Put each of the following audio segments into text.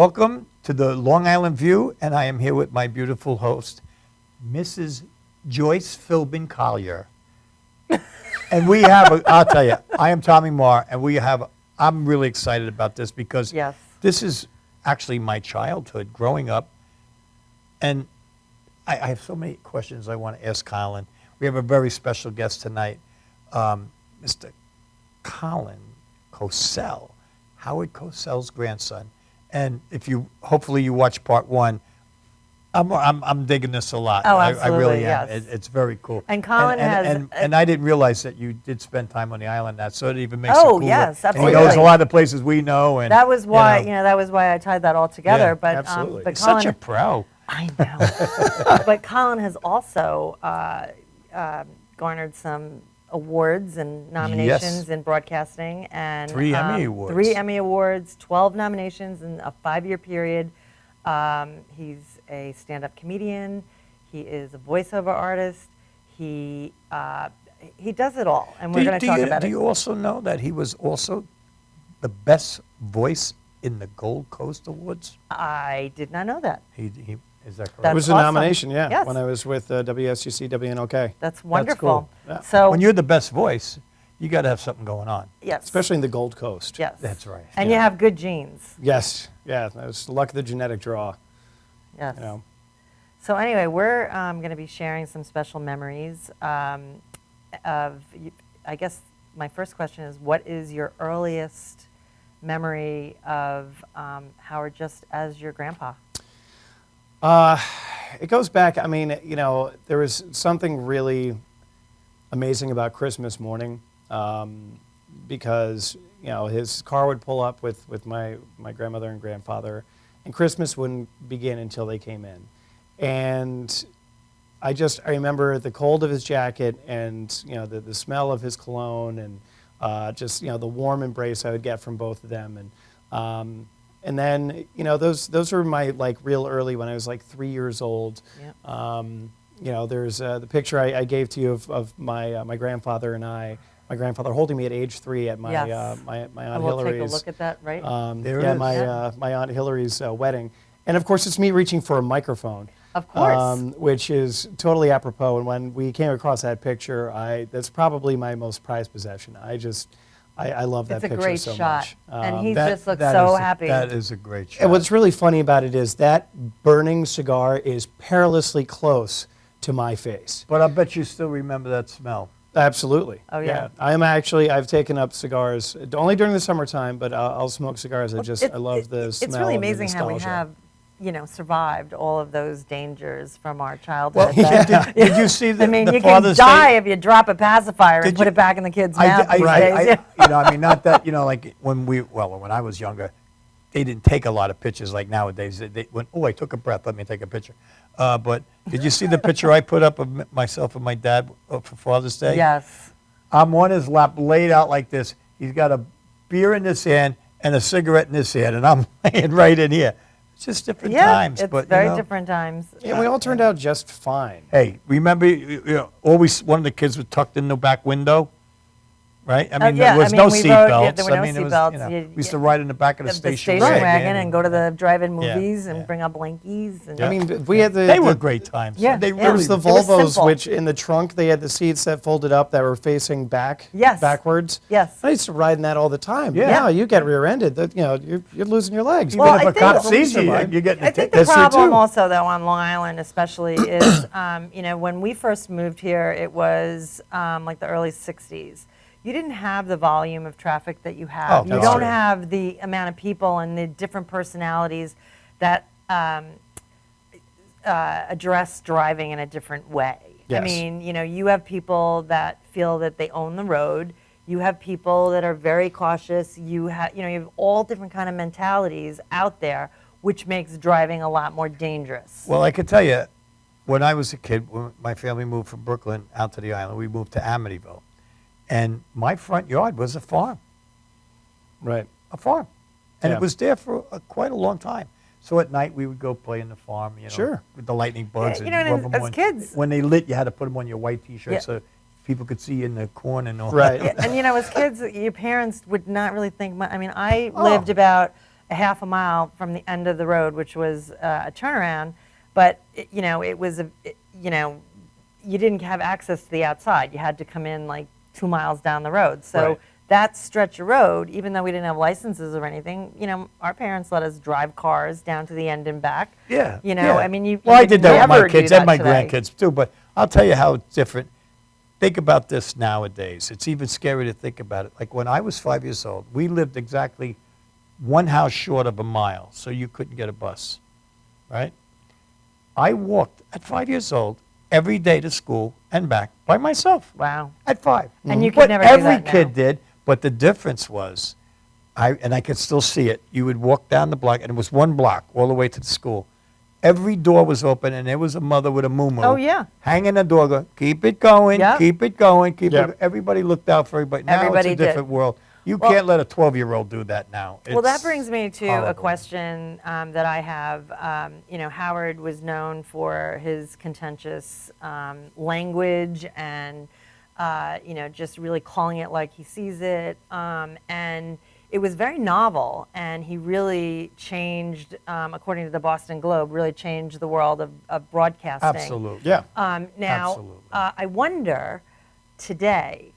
Welcome to the Long Island View, and I am here with my beautiful host, Mrs. Joyce Philbin Collier. And we have, I'll tell you, I am Tommy Marr, and I'm really excited about this because this is actually my childhood growing up. And I have so many questions I want to ask Colin. We have a very special guest tonight, Mr. Colin Cosell, Howard Cosell's grandson. And hopefully you watch part one, I'm digging this a lot. Oh, absolutely, I really am. yes. It's very cool. And Colin and I didn't realize that you did spend time on the island. So it even makes it Oh, cooler. yes, And he absolutely. knows a lot of the places we know. And That was why, that was why I tied that all together. Yeah, but absolutely. but He's Colin, such a pro. I know. But Colin has also garnered some awards and nominations in broadcasting, and 3 Emmy Awards. 3 Emmy Awards, 12 nominations in a 5-year period. He's a stand-up comedian. He is a voiceover artist. He does it all, and we're going to talk about it. Do you also know that he was also the best voice in the Gold Coast Awards? I did not know that. Is that correct? That's It was a awesome. nomination, yeah, Yes. when I was with WSGC WNOK. That's wonderful. cool. Yeah. So When you're the best voice, you got to have something going on. yes, Especially in the Gold Coast. yes, That's right. And you have good genes. Yes, yeah, that was the luck of the genetic draw. Yes. You know. So anyway, we're going to be sharing some special memories of. I guess my first question is, what is your earliest memory of Howard just as your grandpa? It goes back, I mean, there was something really amazing about Christmas morning because, his car would pull up with my grandmother and grandfather, and Christmas wouldn't begin until they came in. And I remember the cold of his jacket and, the smell of his cologne and just, the warm embrace I would get from both of them. And then, those were my, real early when I was, 3 years old. Yep. There's the picture I gave to you of my grandfather and my grandfather holding me at age 3 at my my Aunt And we'll Hillary's. take a look at that, right? There it is. My Aunt Hillary's wedding. And, of course, it's me reaching for a microphone. Of course. Which is totally apropos. And when we came across that picture, that's probably my most prized possession. I love that It's a picture great so shot. much. And he That- just looks that so is a- happy. That is a great shot. And what's really funny about it is that burning cigar is perilously close to my face. But I bet you still remember that smell. Absolutely. Oh, yeah. I've taken up cigars only during the summertime, but I'll smoke cigars. I love the smell. It's really and the amazing how we nostalgia. have, survived all of those dangers from our childhood. Did you see the I mean, the you can Father's die Day? if you drop a pacifier and Did put you- it back in the kid's mouth these days. Not that, when I was younger, they didn't take a lot of pictures like nowadays. They went, I took a breath, let me take a picture. But did you see the picture I put up of myself and my dad for Father's Day? Yes. I'm on his lap, laid out like this. He's got a beer in his hand and a cigarette in his hand, and I'm laying right in here. It's just different times. It's but, very different times. And we all turned out just fine. Hey, remember, always one of the kids was tucked in the back window, right? I mean, there was no we seatbelts. rode- there were no I mean, it was, seatbelts. we used to ride in the back of the station wagon and go to the drive-in Yeah, movies and yeah. bring up Blinkies. And I mean, we had They were great times. Yeah, They yeah. There really was the It was Volvos, simple. which in the trunk they had the seats that folded up that were facing backwards. Yes. I used to ride in that all the time. Yeah. Now you get rear-ended. You're losing your legs. Even Well, if I a cop think- sees you, you're getting I a think ticket. the That's true, problem too. also, though, on Long Island especially is, when we first moved here, it was like the early 60s. You didn't have the volume of traffic that you have. Oh, You that's don't true. have the amount of people and the different personalities that address driving in a different way. I Yes. mean, you have people that feel that they own the road. You have people that are very cautious. You have all different kind of mentalities out there, which makes driving a lot more dangerous. Well, I could tell you, when I was a kid, when my family moved from Brooklyn out to the island, we moved to Amityville. And my front yard was a farm, Right. a farm. And Yeah. it was there for quite a long time. So at night we would go play in the farm, Sure. with the lightning bugs. Yeah, and rub 'em as on. kids- When they lit, you had to put them on your white T-shirt Yeah. so people could see you in the corn and all Right. that. And as kids, your parents would not really think much. I mean, I Oh. lived about a half a mile from the end of the road, which was a turnaround. But it was you didn't have access to the outside. You had to come in like 2 miles down the road. So Right. that stretch of road, even though we didn't have licenses or anything, our parents let us drive cars down to the end and back. Yeah. Yeah. yeah. I mean, you. Well, you I could did that with never my do kids and that my today. grandkids too. But I'll tell you how it's different. Think about this nowadays. It's even scary to think about it. Like when I was 5 years old, we lived exactly one house short of a mile, so you couldn't get a bus, right? I walked at 5 years old every day to school and back by myself Wow. at 5. And you could But never do every that now. kid did. But the difference was, I could still see it. You would walk down the block, and it was one block all the way to the school. Every door was open, and there was a mother with a moo-moo. Oh, yeah. Hanging the door, going, keep it going, Yep. keep it going, keep Yep. it. Everybody looked out for everybody. Now Everybody it's a did. different world. You Well- can't let a 12-year-old do that now. Well, that It's brings me to a horrible. question that I have. Howard was known for his contentious language and, just really calling it like he sees it. And it was very novel, and he really changed, according to the Boston Globe, really changed the world of broadcasting. Absolutely. Yeah. Now, Absolutely. I wonder today,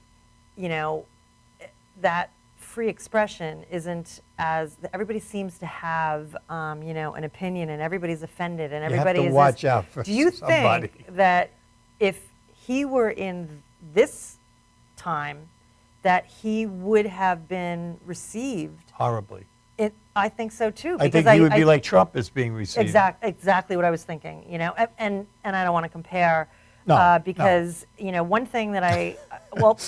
that free expression isn't as everybody seems to have, an opinion, and everybody's offended, and You have everybody to is. watch out for Do you somebody. think that if he were in this time, that he would have been received? Horribly. I think so too. I because think you would be like Trump is being received. Exactly what I was thinking. And I don't want to compare, No, no. because one thing that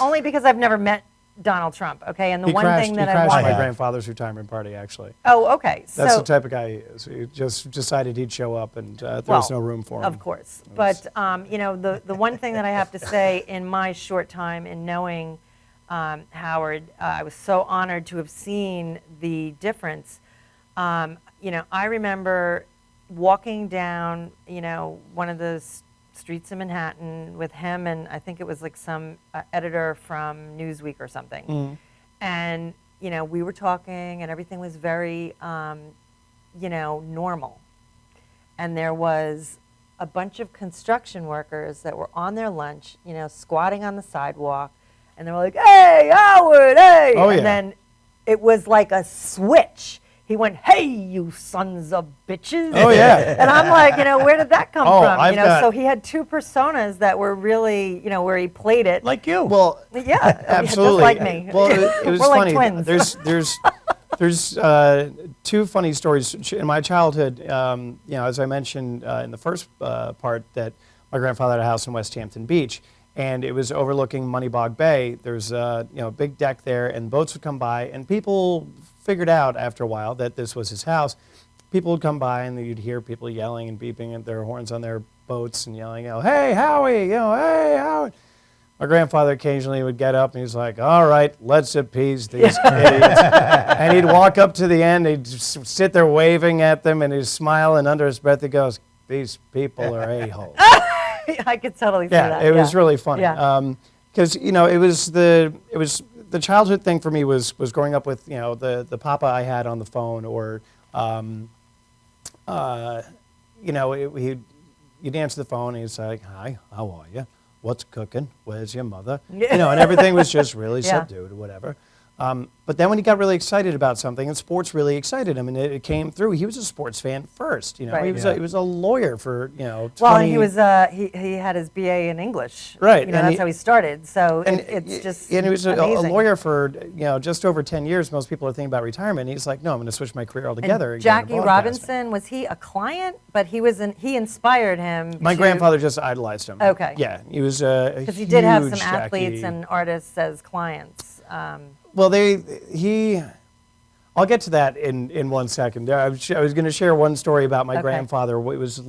only because I've never met Donald Trump. Okay, and the He one crashed, thing he that I crashed want. my have. grandfather's retirement party, actually. Oh, okay. That's so, the type of guy he is. He just decided he'd show up, and there was no room for him. Of course. But, the one thing that I have to say in my short time in knowing Howard, I was so honored to have seen the difference. I remember walking down, one of the streets in Manhattan with him, and I think it was like some editor from Newsweek or something. Mm-hmm. And, we were talking, and everything was very, normal. And there was a bunch of construction workers that were on their lunch, squatting on the sidewalk, and they were like, "Hey, Howard, hey!" Oh, and yeah. then it was like a switch. He went, "Hey, you sons of bitches!" Oh, yeah. And I'm like, where did that come Oh, from? I've got- So he had two personas that were really, where he played it. Like you. Well, Yeah, absolutely. just like me. Well, it was We're like funny. twins. There's two funny stories in my childhood. As I mentioned in the first part, that my grandfather had a house in West Hampton Beach, and it was overlooking Moneybog Bay. There's a big deck there, and boats would come by, and people figured out after a while that this was his house. People would come by, and you'd hear people yelling and beeping at their horns on their boats and yelling, "Hey, Howie! Hey, Howard!" My grandfather occasionally would get up and he's like, "All right, let's appease these idiots." And he'd walk up to the end, he'd just sit there waving at them, and he'd smile, and under his breath he goes, "These people are a-holes." I could totally see Yeah, that. it was really funny. Yeah. Because it was the childhood thing for me was growing up with the papa I had on the phone, or you'd answer the phone and he's like, "Hi, how are you? What's cooking? Where's your mother?" Yeah. And everything was just really Yeah. subdued or whatever. But then when he got really excited about something, and sports really excited him, and it came through. He was a sports fan first. Right. He was a lawyer for 20. Well, and he was he had his BA in English. Right, And and that's he- how he started. So And it's just and he was a amazing. lawyer for just over 10 years. Most people are thinking about retirement. He's like, "No, I'm going to switch my career altogether." And and go into Jackie broadcasting." Robinson, was he a client? But he inspired him. My grandfather just idolized him. Okay. Yeah, he was a because he did have some huge athletes Jackie. and artists as clients. Well, I'll get to that in 1 second. I was going to share one story about my Okay. grandfather. It was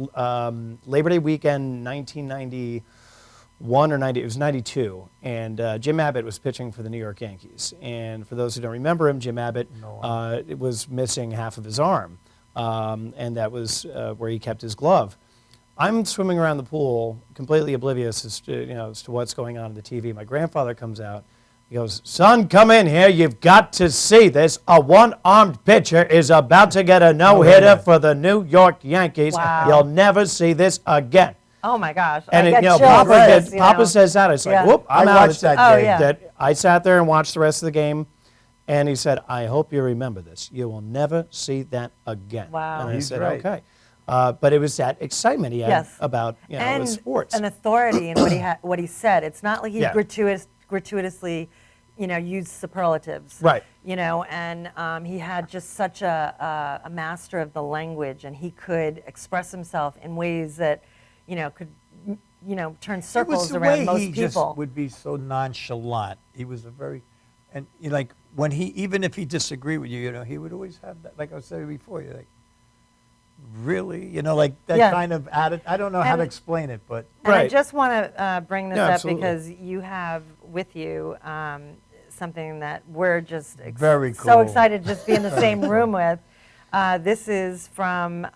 Labor Day weekend, 1991 or 90. It was 92, and Jim Abbott was pitching for the New York Yankees. And for those who don't remember him, Jim Abbott was missing half of his arm, and that was where he kept his glove. I'm swimming around the pool, completely oblivious as to what's going on the TV. My grandfather comes out, He goes, son, come in here. You've got to see this. A one-armed pitcher is about to get a no-hitter for the New York Yankees. Wow. You'll never see this again. Oh my gosh. And I it, get you know, chills Papa, at this, you Papa know. says that. It's like, Yeah. whoop, I'm I out. watched that Oh, game. yeah. That I sat there and watched the rest of the game, and he said, I hope you remember this. You will never see that again. Wow. And I He's said, right. okay. But it was that excitement he had Yes. about, you know, And with sports. an authority in what he said. It's not like he Yeah. gratuitously, you know, used superlatives. Right. You know, and he had just such a master of the language, and he could express himself in ways that, you know, could, you know, turn It was circles the around way most he just people. would be so nonchalant. He was a very, and you know, like when he, even if he disagreed with you, you know, he would always have that, like I was saying before, you're like, really? You know, like that Yeah. kind of attitude. I don't know how to And- explain it, but And I Right. just want to bring this Yeah, up absolutely. because you have with you something that we're just Very so cool. excited to just be in the same room with. This is from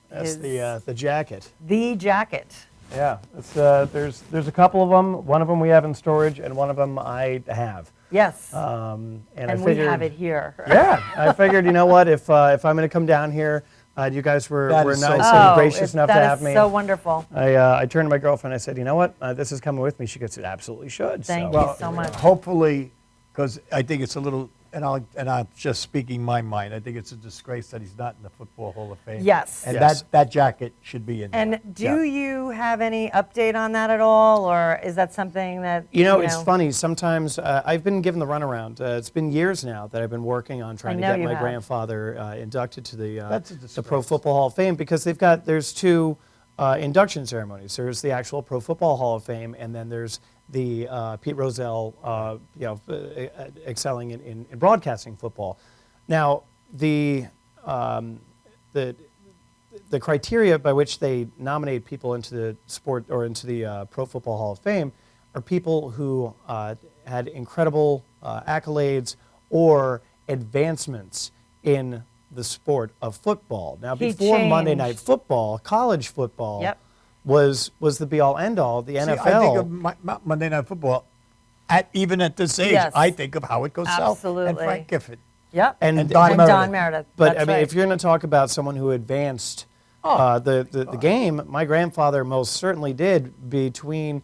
That's his, the jacket. the jacket. Yeah, it's, there's a couple of them. One of them we have in storage, and one of them I have. Yes. And I and we figured, have it here. Yeah, I figured, you know what, if I'm going to come down here, you guys were That nice is so and cool. gracious enough to that have is me. so wonderful. I turned to my girlfriend. I said, you know what, this is coming with me. She goes, it absolutely should. Thank so. you so much. hopefully, because I think it's a little, and I'm just speaking my mind. I think it's a disgrace that he's not in the Football Hall of Fame. Yes. And Yes. that jacket should be in there. And do you have any update on that at all, or is that something that You know, it's funny. Sometimes I've been given the runaround. It's been years now that I've been working on trying to know get you my have. grandfather inducted to That's a the Pro disgrace. Football Hall of Fame because there's two induction ceremonies. There's the actual Pro Football Hall of Fame, and then there's the Pete Rozelle, excelling in broadcasting football. Now, the criteria by which they nominate people into the sport or into the Pro Football Hall of Fame are people who had incredible accolades or advancements in the sport of football. Now, He before Monday changed. Night Football, college football Yep. was the be-all, end-all. The See, NFL. I think of Monday Night Football, even at this age, Yes. I think of Howard Cosell and Absolutely. Frank Gifford. Yep. And Don Meredith. Don Meredith. But That's I mean, right. if you're going to talk about someone who advanced the game, my grandfather most certainly did between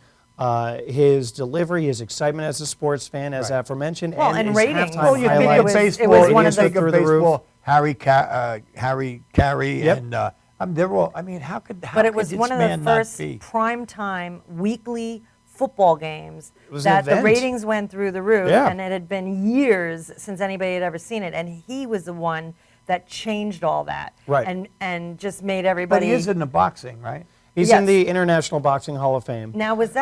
his delivery, his excitement as a sports fan, as Right. aforementioned, Well, and and his ratings. halftime Well, you think It of was- highlights. it was baseball. one You of the- think through of the roof. baseball. Harry Carey, Yep. and they're all. I mean, how could? How But it could was this one of the man not first be? primetime weekly football games was an that the event. ratings went through the roof, Yeah. and it had been years since anybody had ever seen it, and he was the one that changed all that, Right. and just made But everybody. he is in the boxing, right? He's Yes. in the International Boxing Hall of Fame. Now, was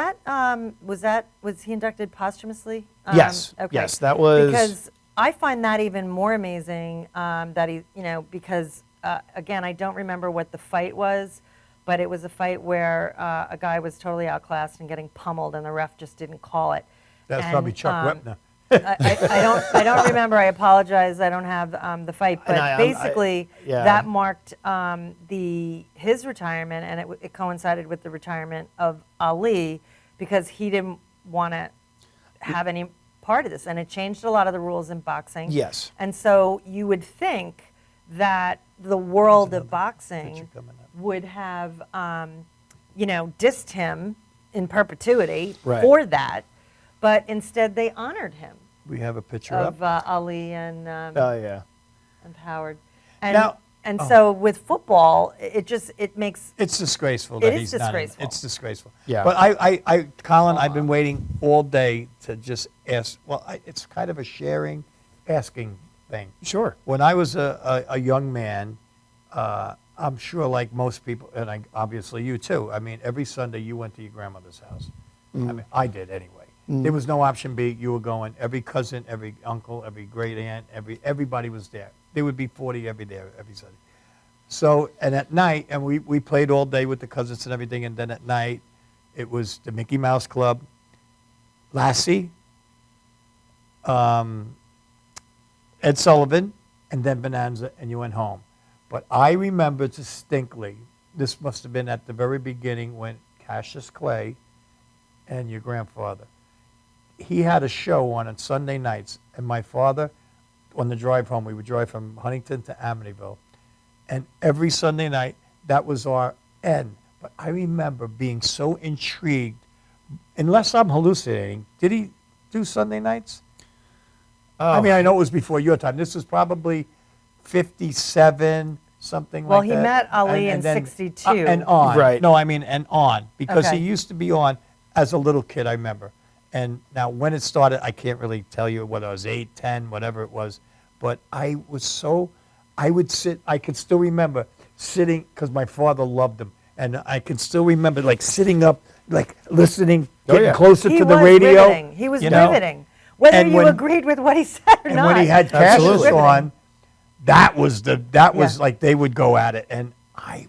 he inducted posthumously? Yes. Okay. Yes, that was- Because I find that even more amazing that he, because again, I don't remember what the fight was, but it was a fight where a guy was totally outclassed and getting pummeled, and the ref just didn't call it. That's And, probably Chuck Wepner. I don't remember. I apologize. I don't have the fight, but And basically yeah. that marked his retirement, and it coincided with the retirement of Ali because he didn't want to have any part of this, and it changed a lot of the rules in boxing. Yes. And so you would think that the world of picture boxing coming up. would have, dissed him in perpetuity Right. for that, but instead they honored him We have a picture of up. Ali and Oh yeah. Howard. And, Now- so with football, it makes It's disgraceful It that is he's not. disgraceful. It's disgraceful. Yeah. But Colin, I've been waiting all day to just ask. Well, it's kind of a asking thing. Sure. When I was a young man, I'm sure like most people, and obviously you too. I mean, every Sunday you went to your grandmother's house. I mean, I did anyway. There was no option B. You were going. Every cousin, every uncle, every great aunt, everybody was there. There would be 40 every Sunday. So, and at night, and we played all day with the cousins and everything, and then at night, it was the Mickey Mouse Club, Lassie, Ed Sullivan, and then Bonanza, and you went home. But I remember distinctly, this must have been at the very beginning when Cassius Clay and your grandfather, he had a show on Sunday nights, and my father, on the drive home, we would drive from Huntington to Amityville, and every Sunday night, that was our end. But I remember being so intrigued, unless I'm hallucinating, did he do Sunday nights? I Oh. mean, I know it was before your time. This was probably 57, something Well, like he that. met Ali in then, 62. and on. Right. No, I mean, and on. Because Okay. he used to be on as a little kid, I remember. And now when it started, I can't really tell you whether I was 8, 10, whatever it was. But I was so, I would sit, I can still remember sitting, because my father loved him. And I can still remember, like, sitting up, like, listening, Oh, getting yeah. closer He to the was radio. riveting. He was you know? riveting. Whether And you when- agreed with what he said or And not. when he had Absolutely. Cassius on, that was Yeah. like they would go at it. And I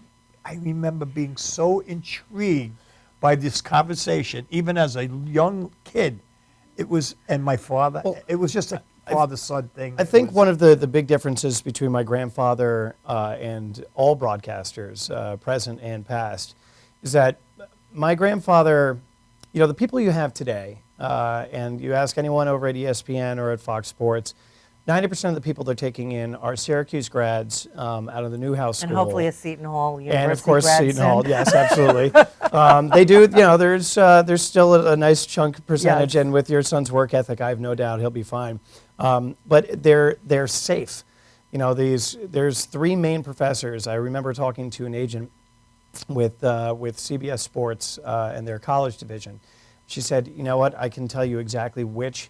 remember being so intrigued by this conversation, even as a young kid. It was, and my father, Well, it was just a father-son thing. I think one of the big differences between my grandfather and all broadcasters, present and past, is that my grandfather, you know, the people you have today, and you ask anyone over at ESPN or at Fox Sports, 90% of the people they're taking in are Syracuse grads out of the Newhouse School. And hopefully a Seton Hall University And of course, grad Seton soon. Hall, yes, absolutely. They do, you know, there's still a nice chunk percentage, Yes. and with your son's work ethic, I have no doubt he'll be fine. But they're safe. You know, there's 3 main professors. I remember talking to an agent with CBS Sports and their college division. She said, you know what, I can tell you exactly which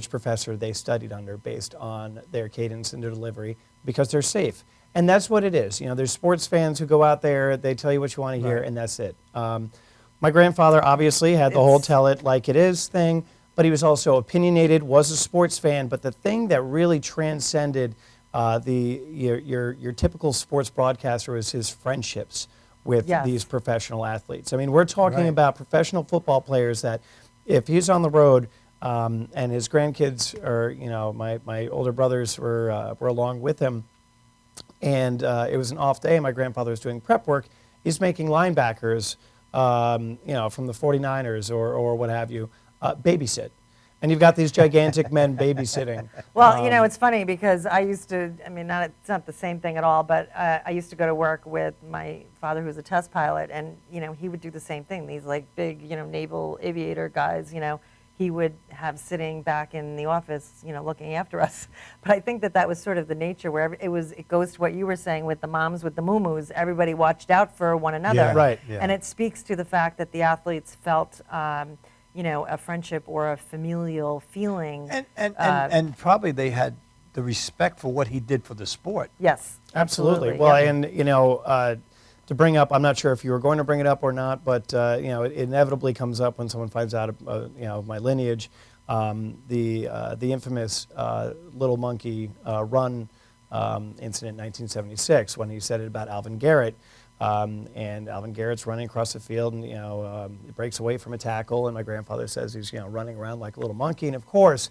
professor they studied under based on their cadence and their delivery, because they're safe. And that's what it is. You know, there's sports fans who go out there, they tell you what you want to hear, Right. and that's it. My grandfather obviously had the whole It's- tell it like it is thing, but he was also opinionated, was a sports fan. But the thing that really transcended your typical sports broadcaster was his friendships with Yes. these professional athletes. I mean, we're talking Right. about professional football players that if he's on the road and his grandkids or, you know, my older brothers were along with him, and it was an off day, my grandfather was doing prep work, he's making linebackers, you know, from the 49ers or what have you, babysit. And you've got these gigantic men babysitting. Well, you know, it's funny because I used to, I mean, it's not the same thing at all, but I used to go to work with my father, who's a test pilot, and, you know, he would do the same thing. These, like, big, you know, naval aviator guys, you know, he would have sitting back in the office, you know, looking after us. But I think that was sort of the nature where it goes to what you were saying with the moms with the muumuus. Everybody watched out for one another. Yeah, Right. yeah. And it speaks to the fact that the athletes felt, you know, a friendship or a familial feeling. And probably they had the respect for what he did for the sport. Yes, Absolutely. Well, yeah. and, you know, to bring up, I'm not sure if you were going to bring it up or not, but, you know, it inevitably comes up when someone finds out, you know, my lineage, the infamous Little Monkey Run incident in 1976 when he said it about Alvin Garrett. And Alvin Garrett's running across the field, and, you know, he breaks away from a tackle, and my grandfather says he's, you know, running around like a little monkey. And of course,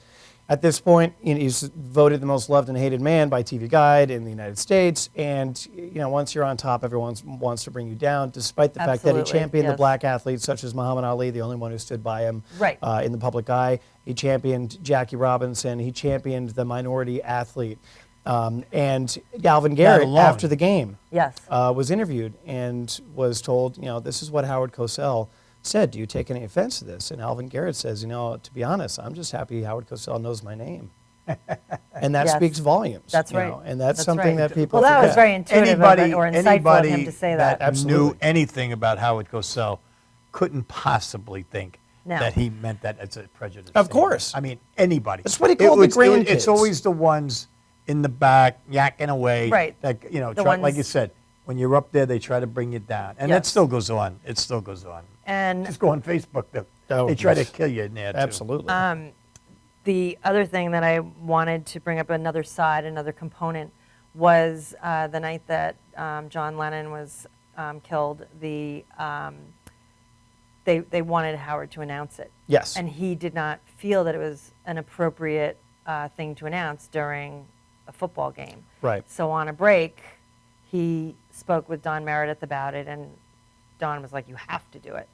at this point, you know, he's voted the most loved and hated man by TV Guide in the United States. And, you know, once you're on top, everyone wants to bring you down, despite the fact that he Absolutely, championed the yes. black athletes such as Muhammad Ali, the only one who stood by him Right. in the public eye. He championed Jackie Robinson. He championed the minority athlete. And Alvin Garrett, alone. after the game, Yes. was interviewed and was told, you know, this is what Howard Cosell said. Do you take any offense to this? And Alvin Garrett says, you know, to be honest, I'm just happy Howard Cosell knows my name. And that Yes. speaks volumes. That's you right. know, and that's That's something right. that people Well, that was forget. very intuitive of it, or insightful of him to say that. knew Absolutely. anything about Howard Cosell couldn't possibly think No. that he meant that as a prejudice. Of thing. course. I mean, anybody. That's what he called the It's grandkids. always the ones in the back yakking away. Right. That, you know, The like ones- you said, when you're up there, they try to bring you down. And that Yes. still goes on. It still goes on. And Just go on Facebook. Oh, They try to yes. kill you in there, too. Absolutely. the other thing that I wanted to bring up, another side, another component, was the night that John Lennon was killed. They wanted Howard to announce it. Yes. And he did not feel that it was an appropriate thing to announce during a football game. Right. So on a break, he spoke with Don Meredith about it, and Don was like, "You have to do it."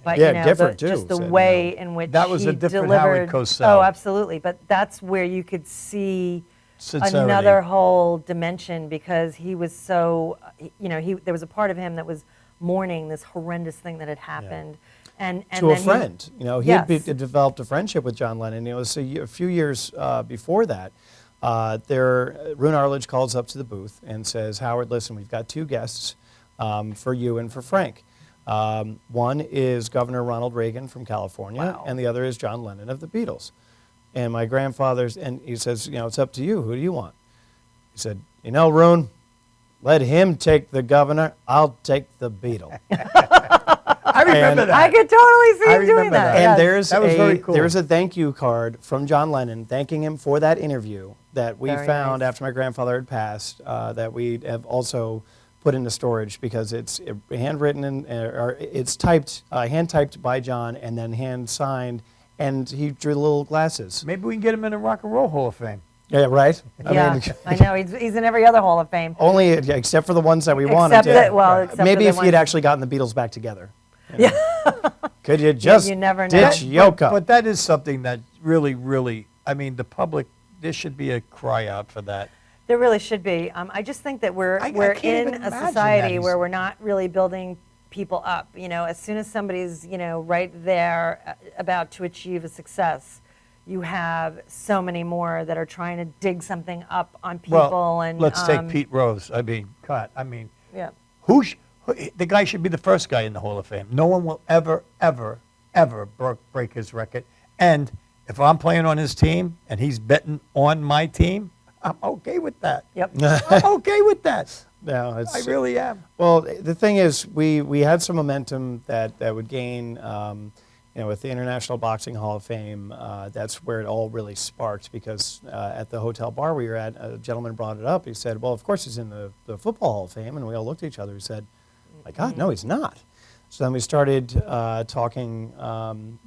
But Yeah, you know, Gifford, too, just the said, way in which That was he a different Howard delivered. Cosell. Oh, absolutely. But that's where you could see Sincerity. another whole dimension, because he was so, you know, there was a part of him that was mourning this horrendous thing that had happened. And to a then friend. You know, he Yes. had developed a friendship with John Lennon. You know, so a few years before that, Rune Arledge calls up to the booth and says, Howard, listen, we've got two guests for you and for Frank. One is Governor Ronald Reagan from California, Wow. and the other is John Lennon of the Beatles. And my grandfather's, and he says, you know, it's up to you. Who do you want? He said, you know, Rune, let him take the governor. I'll take the Beatle. I remember that. I could totally see I him doing remember that. that. yes. And That was very cool. there's a thank you card from John Lennon thanking him for that interview that we Very found nice. after my grandfather had passed, that we have also put into storage because it's handwritten and or it's typed, hand typed by John and then hand signed, and he drew the little glasses. Maybe we can get him in the Rock and Roll Hall of Fame. Yeah, right. Yeah, I know. He's in every other Hall of Fame. Only except for the ones that we wanted. Except that, well, except maybe for if the he had ones- actually gotten the Beatles back together. Yeah. Could you just you never know. ditch Yoko? But that is something that really, really, I mean, the public, there should be a cry out for that. There really should be. I just think that we're I we're can't in even a imagine society that. where we're not really building people up. You know, as soon as somebody's, you know, right there about to achieve a success, you have so many more that are trying to dig something up on people. Well, and let's take Pete Rose. I mean, God, I mean, Yeah. the guy should be the first guy in the Hall of Fame. No one will ever, ever, ever break his record. And if I'm playing on his team and he's betting on my team, I'm okay with that. Yep. I'm okay with that. No, it's, I really am. Well, the thing is, we had some momentum that would gain, you know, with the International Boxing Hall of Fame. That's where it all really sparked, because at the hotel bar we were at, a gentleman brought it up. He said, well, of course he's in the Football Hall of Fame. And we all looked at each other and said, my God, no, he's not. So then we started talking,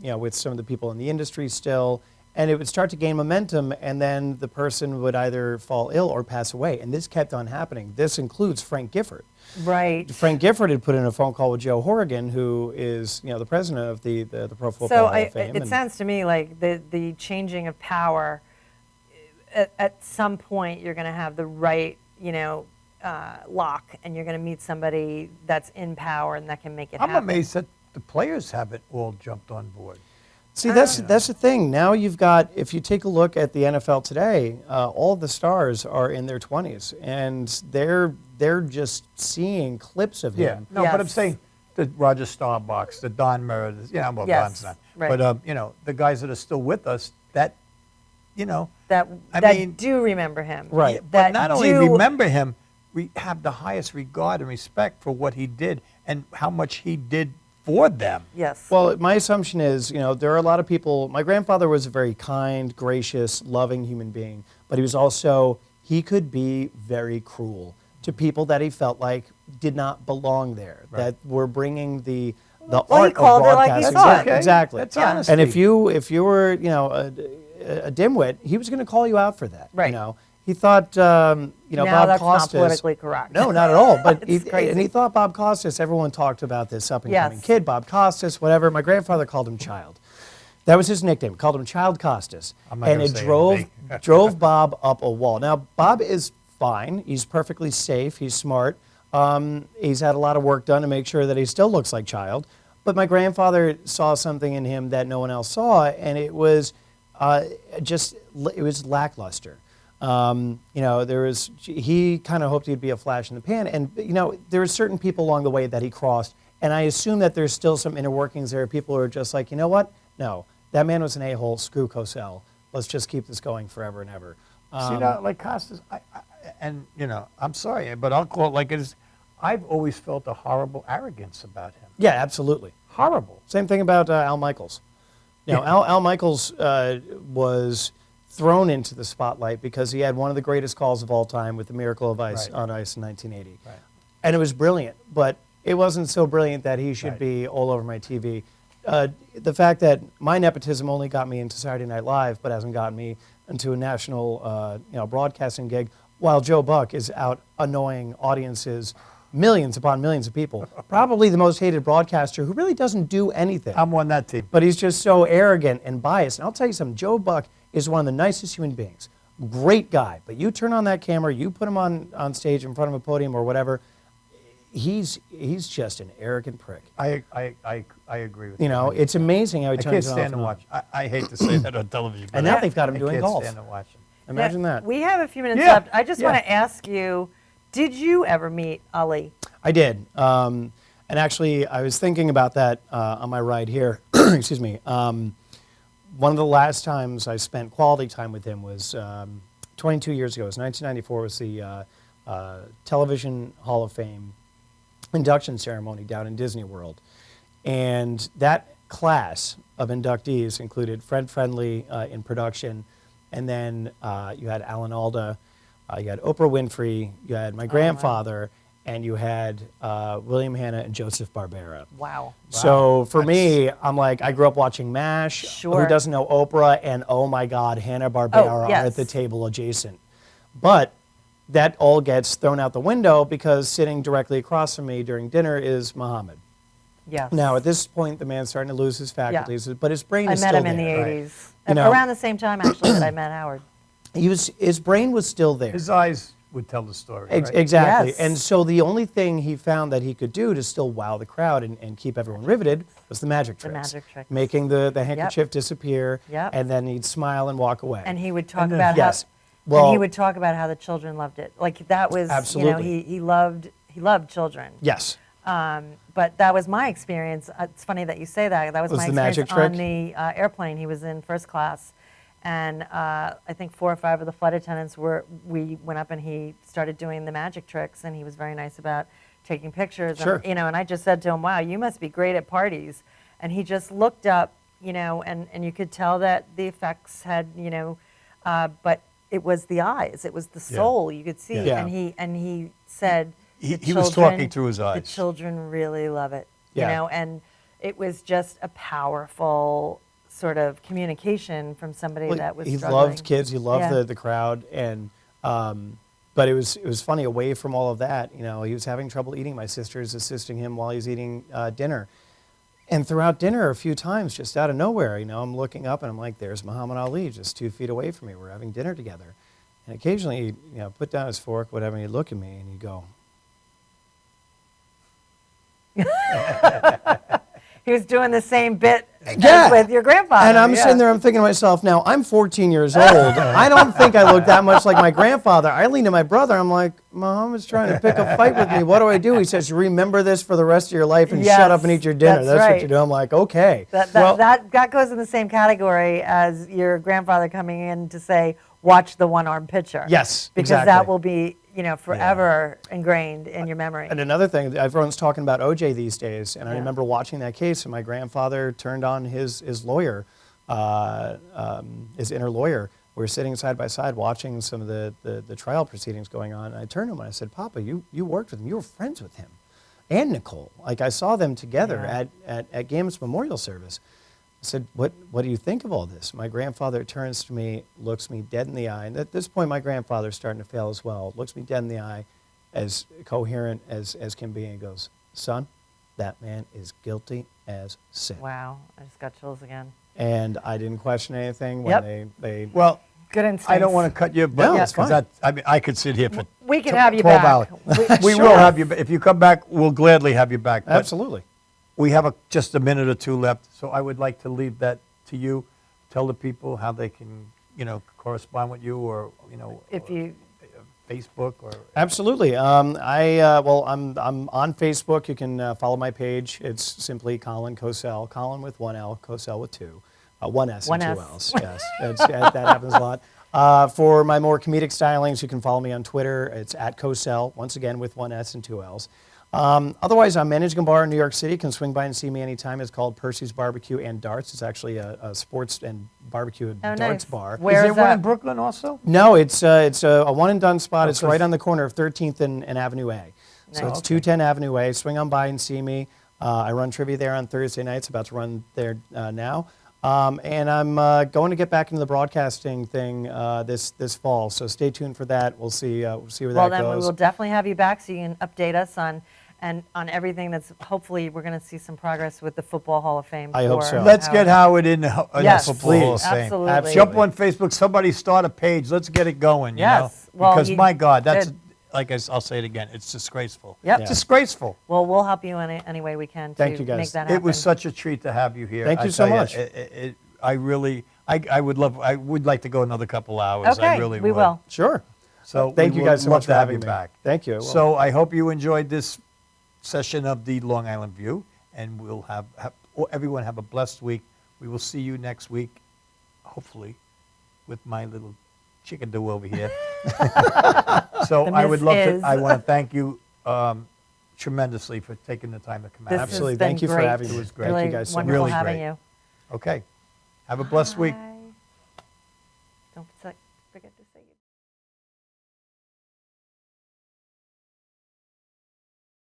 you know, with some of the people in the industry still, and it would start to gain momentum, and then the person would either fall ill or pass away. And this kept on happening. This includes Frank Gifford. Right. Frank Gifford had put in a phone call with Joe Horrigan, who is, you know, the president of the Pro Football So Hall of Fame. it and- sounds to me like the changing of power, at some point you're going to have the right, you know, lock, and you're going to meet somebody that's in power and that can make it I'm happen. amazed that the players haven't all jumped on board. See, that's the thing. Now you've got, if you take a look at the NFL today, all of the stars are in their 20s, and they're just seeing clips of him. No, but I'm Yes. saying the Roger Staubachs, the Don Murray, you know, well, Yes, Don's not. right. But, you know, the guys that are still with us, that, you know, that I that mean- do remember him. Right. but That not only do- remember him, we have the highest regard and respect for what he did and how much he did for them. Yes. Well, my assumption is, you know, there are a lot of people. My grandfather was a very kind, gracious, loving human being, but he was also, he could be very cruel to people that he felt like did not belong there, that were bringing the Well, art he called of it like he broadcasting. saw it. Yeah, Okay. exactly. That's Yeah. honesty. And if you were, you know, a dimwit, he was going to call you out for that. Right. You know, he thought, you know, now Bob that's Costas. not politically correct. No, not at all. But It's crazy. and he thought Bob Costas. Everyone talked about this up and coming Yes. kid, Bob Costas, whatever. My grandfather called him Child. That was his nickname. Called him Child Costas, I'm not and gonna it say drove anything. drove Bob up a wall. Now Bob is fine. He's perfectly safe. He's smart. He's had a lot of work done to make sure that he still looks like Child. But my grandfather saw something in him that no one else saw, and it was it was lackluster. You know, he kind of hoped he'd be a flash in the pan, and you know, there were certain people along the way that he crossed, and I assume that there's still some inner workings there. People who are just like, you know what? No, that man was an a-hole. Screw Cosell. Let's just keep this going forever and ever. See, now, like Costas, and, you know, I'm sorry, but I'll call it like it is. I've always felt a horrible arrogance about him. Yeah, absolutely. Horrible. Same thing about Al Michaels. You know, Al Michaels was thrown into the spotlight because he had one of the greatest calls of all time with the Miracle of Ice Right. on Ice in 1980. Right. And it was brilliant, but it wasn't so brilliant that he should Right. be all over my TV. The fact that my nepotism only got me into Saturday Night Live, but hasn't gotten me into a national you know, broadcasting gig, while Joe Buck is out annoying audiences millions upon millions of people. Probably the most hated broadcaster who really doesn't do anything. I'm on that team. But he's just so arrogant and biased. And I'll tell you something, Joe Buck is one of the nicest human beings. Great guy. But you turn on that camera, you put him on stage in front of a podium or whatever, he's just an arrogant prick. I agree with you. You know, it's amazing how he I turns can't it off stand to and on. watch. I hate to say that on television. And but now they've got him I doing can't golf. stand to watch him. Imagine Yeah, that. We have a few minutes Yeah, left. I just yeah. want to ask you, did you ever meet Ali? I did. And actually, I was thinking about that on my ride here. Excuse me. One of the last times I spent quality time with him was 22 years ago. It was 1994. It was the Television Hall of Fame induction ceremony down in Disney World. And that class of inductees included Fred Friendly in production, and then you had Alan Alda, you had Oprah Winfrey, you had my grandfather, and you had William Hanna and Joseph Barbera. Wow. So for me, I'm like, I grew up watching MASH. Sure. Who doesn't know Oprah? And oh my God, Hanna-Barbera are yes. at the table adjacent. But that all gets thrown out the window because sitting directly across from me during dinner is Muhammad. Yes. Now, at this point, the man's starting to lose his faculties, but his brain I is met still him in the there. 80s. You know- Around the same time, actually, that I met Howard. His brain was still there. His eyes would tell the story. Right? Exactly. Yes. And so the only thing he found that he could do to still wow the crowd and keep everyone riveted was the magic The tricks. magic tricks. Making the handkerchief disappear, Yep. and then he'd smile and walk away. And he would talk then- about Yes. how, Well- and he would talk about how the children loved it. Like that was, Absolutely. he loved children. Yes. But that was my experience. It's funny that you say that. That was Was my the magic experience on trick? the airplane. He was in first class, and I think 4 or 5 of the flight attendants we went up and he started doing the magic tricks, and he was very nice about taking pictures. Sure. And, and I just said to him, "Wow, you must be great at parties." And he just looked up, and you could tell that the effects had, but it was the eyes, it was the Yeah. soul. You could see, Yeah. and he said. He The was children- talking through his The eyes. children really love it, Yeah. and it was just a powerful sort of communication from somebody Well, that was he struggling. loved kids. He loved Yeah. the crowd, and but it was funny. Away from all of that, he was having trouble eating. My sister's assisting him while he's eating dinner, and throughout dinner, a few times, just out of nowhere, I'm looking up and I'm like, "There's Muhammad Ali, just 2 feet away from me. We're having dinner together." And occasionally, he'd put down his fork, whatever, and he'd look at me and he'd go. He was doing the same bit Yeah. as with your grandfather. And I'm yeah. sitting there, I'm thinking to myself, now I'm 14 years old. I don't think I look that much like my grandfather. I lean to my brother, I'm like, Muhammad's trying to pick a fight with me. What do I do? He says, remember this for the rest of your life and shut up and eat your dinner. That's That's what right. you do. I'm like, okay. That goes in the same category as your grandfather coming in to say, watch the one-armed pitcher. Yes, Because exactly. that will be, forever ingrained in your memory. And another thing, everyone's talking about OJ these days, and I remember watching that case, and my grandfather turned on his lawyer, his inner lawyer. We were sitting side by side watching some of the trial proceedings going on, and I turned to him and I said, Papa, you worked with him, you were friends with him, and Nicole. Like, I saw them together at Games Memorial Service. I said, what do you think of all this? My grandfather turns to me, looks me dead in the eye, and at this point my grandfather's starting to fail as well, looks me dead in the eye, as coherent as can be, and goes, son, that man is guilty as sin. Wow, I just got chills again. And I didn't question anything when they Well, Good instincts. I don't want to cut you, but No, it's fine. I could sit here for We can have you 12 back. hours. We will have you. If you come back, we'll gladly have you back. But Absolutely. we have just a minute or two left, so I would like to leave that to you. Tell the people how they can, correspond with you, or If you, Facebook or. Absolutely. I'm on Facebook. You can follow my page. It's simply Colin Cosell. Colin with 1 L, Cosell with 2. 1 S One and 2 S. L's. Yes, that happens a lot. For my more comedic stylings, you can follow me on Twitter. It's at Cosell, once again with 1 S and 2 L's. Otherwise, I'm managing a bar in New York City. You can swing by and see me anytime. It's called Percy's Barbecue and Darts. It's actually a sports and barbecue and Oh, darts nice. bar. Where is there is one that? in Brooklyn also? No, it's a one and done spot. It's because- right on the corner of 13th and Avenue A. So Nice. it's 210 Avenue A. Swing on by and see me. I run trivia there on Thursday nights. About to run there now. And I'm going to get back into the broadcasting thing this fall. So stay tuned for that. We'll see where Well, that then we goes. will definitely have you back so you can update us on everything that's, hopefully, we're going to see some progress with the Football Hall of Fame. I hope for so. Let's Howard. get Howard in the Yes, Football Hall of please. Fame. Absolutely. Absolutely. Jump on Facebook. Somebody start a page. Let's get it going. You Yes. know? Well, Because you my God, that's did. like I'll say it again. It's disgraceful. Yep. Yeah. Disgraceful. Well, we'll help you any way we can to Thank you, guys. make that happen. It was such a treat to have you here. Thank I you so tell much. I would like to go another couple hours. Okay, I really we would. will. Sure. So Thank we you would guys so love much to for have having you me. back. Thank you. I will. So I hope you enjoyed this session of the Long Island View, and we'll have everyone have a blessed week. We will see you next week, hopefully, with my little chickadoo over here. So The I would Miss love Is. to. I want to thank you tremendously for taking the time to come out. This Absolutely. has been Thank you for great. having me. It was great. Thank Really you guys so much. wonderful Really having great. you. Okay. Have a blessed week. Bye. Don't forget to say goodbye.